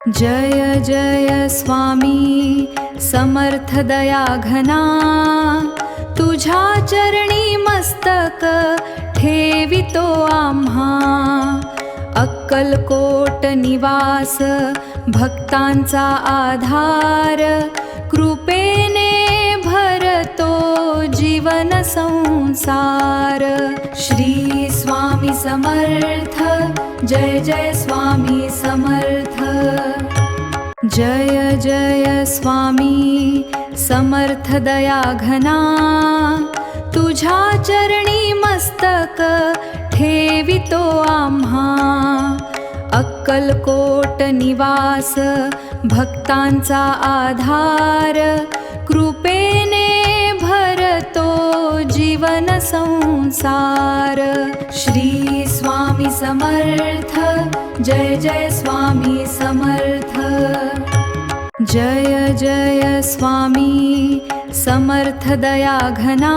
जय जय स्वामी समर्थ दया घना, तुझ्या चरणी मस्तक ठेवितो आम्हा। अक्कलकोट निवास भक्तांचा आधार, कृपेने भरतो जीवन संसार। श्री स्वामी समर्थ, जय जय स्वामी समर्थ। जय जय स्वामी समर्थ दया घना, तुझ्या चरणी मस्तक ठेवितो आम्हा। अक्कलकोट निवास भक्तांचा आधार, कृपेने भरतो जीवन संसार। श्री स्वामी समर्थ, जय जय स्वामी समर्थ। जय जय स्वामी समर्थ दया घना,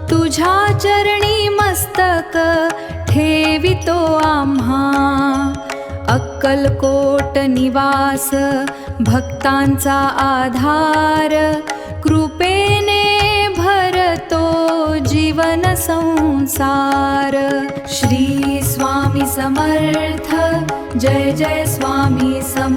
तुझ्या चरणी मस्तक ठेवितो आम्हा। अक्कलकोट निवास भक्तांचा आधार, कृपेने भरतो जीवन संसार। श्री स्वामी समर्थ, जय जय स्वामी समर्थ।